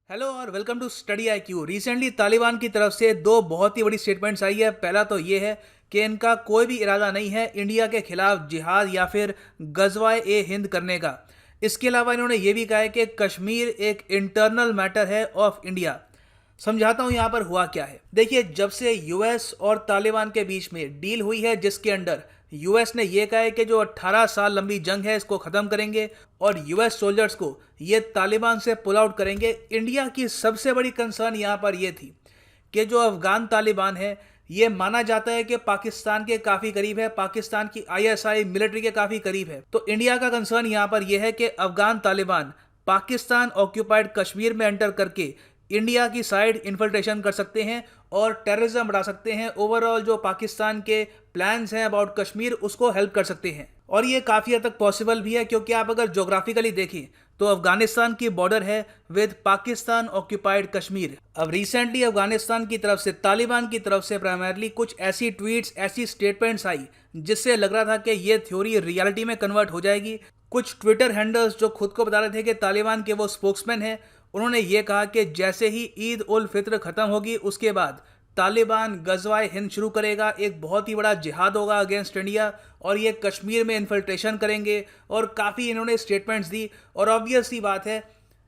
Hello और welcome to study IQ। Recently Taliban की तरफ से दो बहुत ही बड़ी स्टेटमेंट्स आई है। पहला तो ये है कि इनका कोई भी इरादा नहीं है इंडिया के खिलाफ जिहाद या फिर गजवाए ए हिंद करने का। इसके अलावा इन्होंने ये भी कहा है कि कश्मीर एक इंटरनल मैटर है ऑफ इंडिया। समझाता हूँ यहाँ पर हुआ क्या है। देखिए, जब से यूएस और तालिबान के बीच में डील हुई है जिसके अंडर यूएस ने यह कहा है कि जो 18 साल लंबी जंग है इसको खत्म करेंगे और यूएस सोल्जर्स को ये तालिबान से पुल आउट करेंगे। इंडिया की सबसे बड़ी कंसर्न यहाँ पर यह थी कि जो अफगान तालिबान है ये माना जाता है कि पाकिस्तान के काफ़ी करीब है, पाकिस्तान की ISI मिलिट्री के काफ़ी करीब है। तो इंडिया का कंसर्न यहाँ पर यह है कि अफगान तालिबान पाकिस्तान ऑक्यूपाइड कश्मीर में एंटर करके इंडिया की साइड इन्फिल्ट्रेशन कर सकते हैं और टेररिज्म बढ़ा सकते हैं। ओवरऑल जो पाकिस्तान के प्लान्स हैं अबाउट कश्मीर उसको हेल्प कर सकते हैं और ये काफ़ी हद तक पॉसिबल भी है, क्योंकि आप अगर ज्योग्राफिकली देखें तो अफगानिस्तान की बॉर्डर है विद पाकिस्तान ऑक्यूपाइड कश्मीर। अब रिसेंटली अफगानिस्तान की तरफ से, तालिबान की तरफ से प्राइमरली कुछ ऐसी ट्वीट्स, ऐसी स्टेटमेंट्स आई जिससे लग रहा था कि ये थ्योरी रियलिटी में कन्वर्ट हो जाएगी। कुछ ट्विटर हैंडल्स जो खुद को बता रहे थे कि तालिबान के वो स्पोक्समैन हैं, उन्होंने ये कहा कि जैसे ही ईद उल फित्र खत्म होगी उसके बाद तालिबान गजवाए हिंद शुरू करेगा, एक बहुत ही बड़ा जिहाद होगा अगेंस्ट इंडिया और ये कश्मीर में इन्फिल्ट्रेशन करेंगे। और काफ़ी इन्होंने स्टेटमेंट्स दी और ऑब्वियस सी बात है,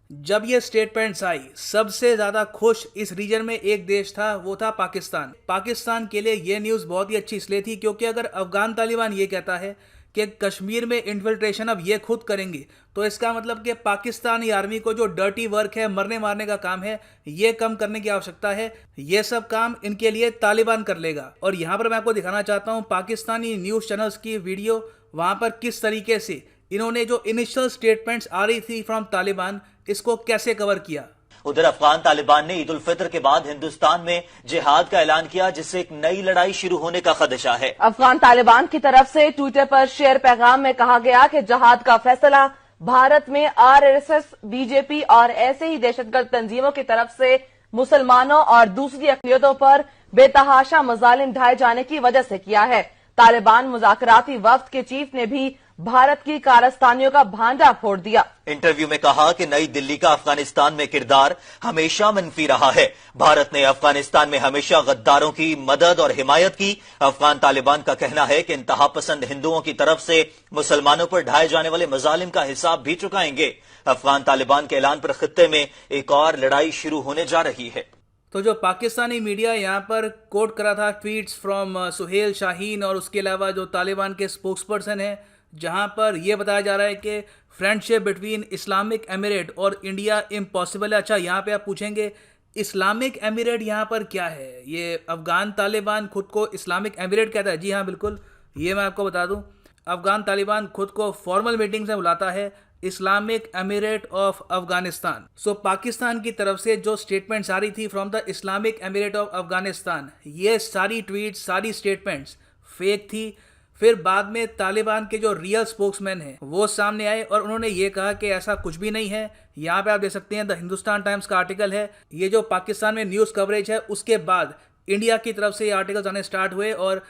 जब ये स्टेटमेंट्स आई सबसे ज़्यादा खुश इस रीजन में एक देश था, वो था पाकिस्तान। पाकिस्तान के लिए ये न्यूज़ बहुत ही अच्छी इसलिए थी क्योंकि अगर अफगान तालिबान ये कहता है कि कश्मीर में इन्फिल्ट्रेशन अब ये खुद करेंगे तो इसका मतलब कि पाकिस्तानी आर्मी को जो डर्टी वर्क है, मरने मारने का काम है, ये कम करने की आवश्यकता है। ये सब काम इनके लिए तालिबान कर लेगा। और यहाँ पर मैं आपको दिखाना चाहता हूँ पाकिस्तानी न्यूज़ चैनल्स की वीडियो, वहाँ पर किस तरीके से इन्होंने जो इनिशियल स्टेटमेंट्स आ रही थी फ्रॉम तालिबान इसको कैसे कवर किया। उधर अफगान तालिबान ने ईद उल फित्र के बाद हिंदुस्तान में जिहाद का ऐलान किया, जिससे एक नई लड़ाई शुरू होने का खदशा है। अफगान तालिबान की तरफ से ट्विटर पर शेयर पैगाम में कहा गया कि जिहाद का फैसला भारत में RSS, BJP और ऐसे ही दहशतगर्द तंजीमों की तरफ से मुसलमानों और दूसरी अक़लियतों पर बेतहाशा मजालिम ढाए जाने की वजह से किया है। तालिबान मुज़ाकराती वफ्द के चीफ ने भी भारत की कारस्तानियों का भांडा फोड़ दिया। इंटरव्यू में कहा कि नई दिल्ली का अफगानिस्तान में किरदार हमेशा मनफी रहा है। भारत ने अफगानिस्तान में हमेशा गद्दारों की मदद और हिमायत की। अफगान तालिबान का कहना है कि इंतहा पसंद हिंदुओं की तरफ से मुसलमानों पर ढाए जाने वाले मजालिम का हिसाब भी चुकाएंगे। अफगान तालिबान के ऐलान पर खित्ते में एक और लड़ाई शुरू होने जा रही है। तो जो पाकिस्तानी मीडिया यहाँ पर कोट करा था ट्वीट्स फ्रॉम सुहेल शाहीन और उसके अलावा जो तालिबान के स्पोक्सपर्सन हैं, जहाँ पर यह बताया जा रहा है कि फ्रेंडशिप बिटवीन इस्लामिक एमिरेट और इंडिया इम्पॉसिबल है। अच्छा, यहाँ पे आप पूछेंगे इस्लामिक एमिरेट यहाँ पर क्या है? ये अफगान तालिबान खुद को इस्लामिक एमिरेट कहता है। जी हाँ, बिल्कुल, ये मैं आपको बता दूँ। अफगान तालिबान खुद को फॉर्मल मीटिंग से बुलाता है इस्लामिक एमिरेट ऑफ अफगानिस्तान। सो पाकिस्तान की तरफ से जो स्टेटमेंट्स आ रही थी from the Islamic emirate of Afghanistan, ये सारी ट्वीट्स, सारी स्टेटमेंट्स फेक थी। फिर बाद में तालिबान के जो रियल स्पोक्समैन हैं वो सामने आए और उन्होंने ये कहा कि ऐसा कुछ भी नहीं है। यहाँ पे आप देख सकते हैं द हिंदुस्तान टाइम्स का आर्टिकल है। ये जो पाकिस्तान में न्यूज़ कवरेज है उसके बाद इंडिया की तरफ से ये आर्टिकल्स आने स्टार्ट हुए और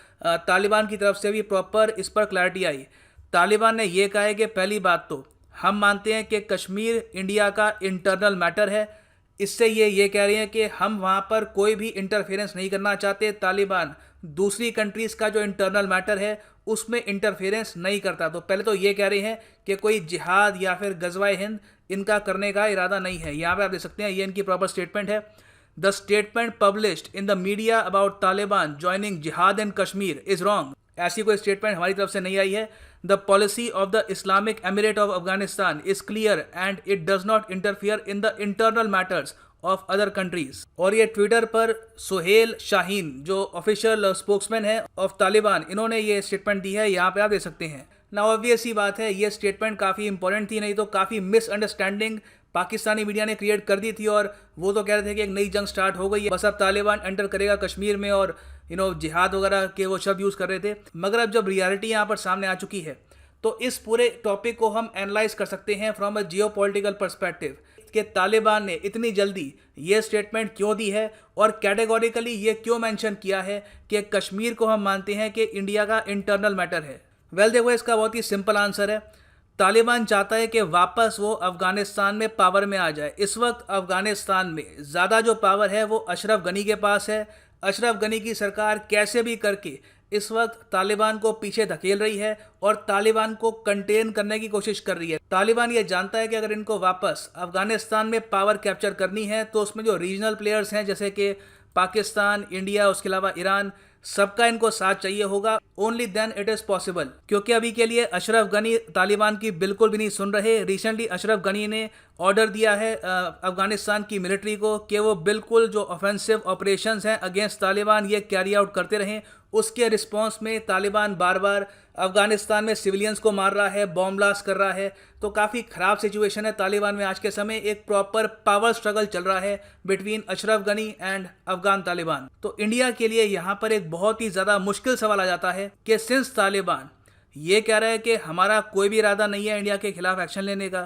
तालिबान की तरफ से भी प्रॉपर इस पर क्लैरिटी आई। तालिबान ने यह कहा है कि पहली बात तो हम मानते हैं कि कश्मीर इंडिया का इंटरनल मैटर है। इससे ये कह रहे हैं कि हम वहाँ पर कोई भी इंटरफेरेंस नहीं करना चाहते। तालिबान दूसरी कंट्रीज़ का जो इंटरनल मैटर है उसमें इंटरफेरेंस नहीं करता। तो पहले तो ये कह रहे हैं कि कोई जिहाद या फिर गजवाए हिंद इनका करने का इरादा नहीं है। यहाँ पे आप देख सकते हैं ये इनकी प्रॉपर स्टेटमेंट है। The statement published in the media about Taliban joining जिहाद इन कश्मीर इज रॉन्ग। ऐसी कोई स्टेटमेंट हमारी तरफ से नहीं आई है। The policy of the Islamic emirate of Afghanistan is clear and it does not interfere in the internal matters of other countries. और ये ट्विटर पर सुहेल शाहीन जो ऑफिशियल स्पोक्समैन है ऑफ तालिबान, इन्होंने ये स्टेटमेंट दी है। यहाँ पे आप देख सकते हैं ना। ऑब्वियस ही बात है ये स्टेटमेंट काफ़ी इंपॉर्टेंट थी, नहीं तो काफ़ी मिसअंडरस्टैंडिंग पाकिस्तानी मीडिया ने क्रिएट कर दी थी और वो तो कह रहे थे कि एक नई जंग स्टार्ट हो गई है, बस अब तालिबान एंटर करेगा कश्मीर में और जिहाद वगैरह के वो शब्द यूज़ कर रहे थे। मगर अब जब रियलिटी यहाँ पर सामने आ चुकी है तो इस पूरे टॉपिक को हम एनालाइज कर सकते हैं फ्रॉम अ जियोपॉलिटिकल पर्सपेक्टिव कि तालिबान ने इतनी जल्दी ये स्टेटमेंट क्यों दी है और कैटेगोरिकली ये क्यों मेंशन किया है कि कश्मीर को हम मानते हैं कि इंडिया का इंटरनल मैटर है। वेल देखो, इसका बहुत ही सिंपल आंसर है। तालिबान चाहता है कि वापस वो अफगानिस्तान में पावर में आ जाए। इस वक्त अफगानिस्तान में ज़्यादा जो पावर है वो अशरफ गनी के पास है। अशरफ गनी की सरकार कैसे भी करके इस वक्त तालिबान को पीछे धकेल रही है और तालिबान को कंटेन करने की कोशिश कर रही है। तालिबान ये जानता है कि अगर इनको वापस अफगानिस्तान में पावर कैप्चर करनी है तो उसमें जो रीजनल प्लेयर्स हैं जैसे कि पाकिस्तान, इंडिया, उसके अलावा ईरान, सबका इनको साथ चाहिए होगा। Only then it is possible. क्योंकि अभी के लिए अशरफ गनी तालिबान की बिल्कुल भी नहीं सुन रहे। रिसेंटली अशरफ गनी ने ऑर्डर दिया है अफगानिस्तान की मिलिट्री को कि वो बिल्कुल जो ऑफेंसिव ऑपरेशंस हैं अगेंस्ट तालिबान ये कैरी आउट करते रहें। उसके रिस्पॉन्स में तालिबान बार बार अफगानिस्तान में सिविलियंस को मार रहा है, बॉम्ब ब्लास्ट कर रहा है। तो काफ़ी ख़राब सिचुएशन है तालिबान में आज के समय। एक प्रॉपर पावर स्ट्रगल चल रहा है बिटवीन अशरफ गनी एंड अफगान तालिबान। तो इंडिया के लिए यहाँ पर एक बहुत ही ज़्यादा मुश्किल सवाल आ जाता है कि सिंस तालिबान ये कह रहा है कि हमारा कोई भी इरादा नहीं है इंडिया के खिलाफ एक्शन लेने का,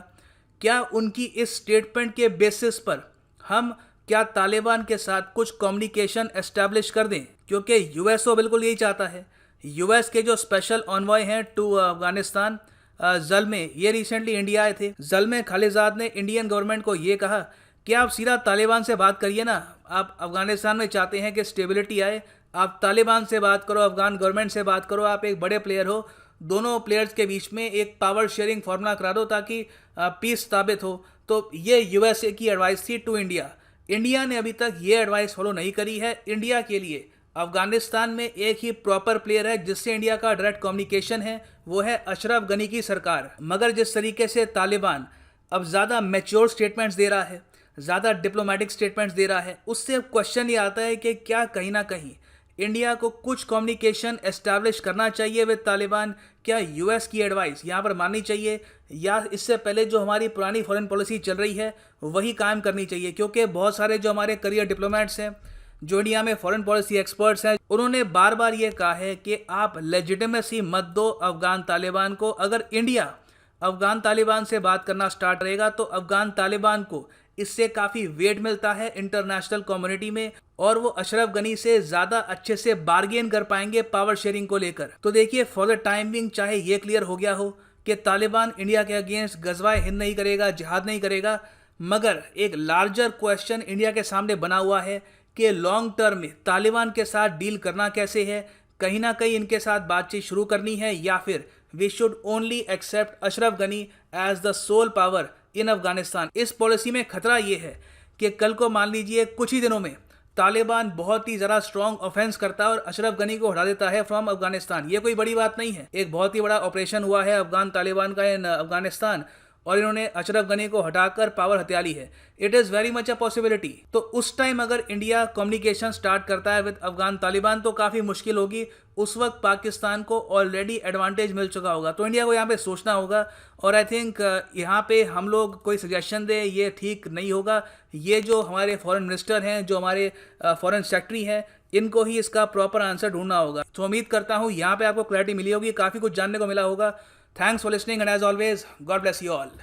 क्या उनकी इस स्टेटमेंट के बेसिस पर हम क्या तालिबान के साथ कुछ कम्युनिकेशन एस्टैब्लिश कर दें? क्योंकि यूएस तो बिल्कुल यही चाहता है। यूएस के जो स्पेशल ऑनवॉय हैं टू अफगानिस्तान ज़ल्मे, ये रिसेंटली इंडिया आए थे। ज़ल्मे खालिजाद ने इंडियन गवर्नमेंट को ये कहा कि आप सीधा तालिबान से बात करिए ना। आप अफगानिस्तान में चाहते हैं कि स्टेबिलिटी आए, आप तालिबान से बात करो, अफगान गवर्नमेंट से बात करो। आप एक बड़े प्लेयर हो, दोनों प्लेयर्स के बीच में एक पावर शेयरिंग फार्मूला करा दो ताकि पीस स्थापित हो। तो ये यूएसए की एडवाइस थी टू इंडिया। इंडिया ने अभी तक ये एडवाइस फॉलो नहीं करी है। इंडिया के लिए अफगानिस्तान में एक ही प्रॉपर प्लेयर है जिससे इंडिया का डायरेक्ट कम्युनिकेशन है, वो है अशरफ गनी की सरकार। मगर जिस तरीके से तालिबान अब ज़्यादा मैच्योर स्टेटमेंट्स दे रहा है, ज़्यादा डिप्लोमेटिक स्टेटमेंट्स दे रहा है, उससे अब क्वेश्चन ये आता है कि क्या कहीं ना कहीं इंडिया को कुछ कम्युनिकेशन एस्टैब्लिश करना चाहिए विद तालिबान। क्या यूएस की एडवाइस यहाँ पर माननी चाहिए या इससे पहले जो हमारी पुरानी फॉरेन पॉलिसी चल रही है वही कायम करनी चाहिए? क्योंकि बहुत सारे जो हमारे करियर डिप्लोमेट्स हैं, जो इंडिया में फॉरेन पॉलिसी एक्सपर्ट्स हैं, उन्होंने बार बार ये कहा है कि आप लेजिटिमेसी मत दो अफगान तालिबान को। अगर इंडिया अफगान तालिबान से बात करना स्टार्ट करेगा तो अफगान तालिबान को इससे काफ़ी वेट मिलता है इंटरनेशनल कम्युनिटी में और वो अशरफ गनी से ज़्यादा अच्छे से बार्गेन कर पाएंगे पावर शेयरिंग को लेकर। तो देखिए, फॉर द टाइम बिंग चाहे ये क्लियर हो गया हो कि तालिबान इंडिया के अगेंस्ट गजवाए हिंद नहीं करेगा, जिहाद नहीं करेगा, मगर एक लार्जर क्वेश्चन इंडिया के सामने बना हुआ है कि लॉन्ग टर्म में तालिबान के साथ डील करना कैसे है। कहीं ना कहीं इनके साथ बातचीत शुरू करनी है या फिर we should only accept Ashraf Ghani as the sole power in Afghanistan. इस पॉलिसी में खतरा ये है कि कल को मान लीजिए कुछ ही दिनों में तालिबान बहुत ही ज़्यादा स्ट्रॉन्ग ऑफेंस करता है और अशरफ गनी को हटा देता है फ्रॉम अफगानिस्तान। ये कोई बड़ी बात नहीं है। एक बहुत ही बड़ा ऑपरेशन हुआ है अफगान तालिबान का इन अफगानिस्तान और इन्होंने अशरफ गनी को हटाकर पावर हत्या ली है। It is very much a possibility. तो उस टाइम अगर इंडिया कम्युनिकेशन स्टार्ट करता है विद अफगान तालिबान तो काफ़ी मुश्किल होगी। उस वक्त पाकिस्तान को ऑलरेडी एडवांटेज मिल चुका होगा। तो इंडिया को यहाँ पे सोचना होगा और आई थिंक यहाँ पे हम लोग कोई सजेशन दे ये ठीक नहीं होगा। ये जो हमारे फॉरेन मिनिस्टर हैं, जो हमारे फॉरेन सेक्रेटरी हैं, इनको ही इसका प्रॉपर आंसर ढूंढना होगा। तो उम्मीद करता हूँ यहाँ पे आपको क्लैरिटी मिली होगी, काफ़ी कुछ जानने को मिला होगा। Thanks for listening and as always, God bless you all.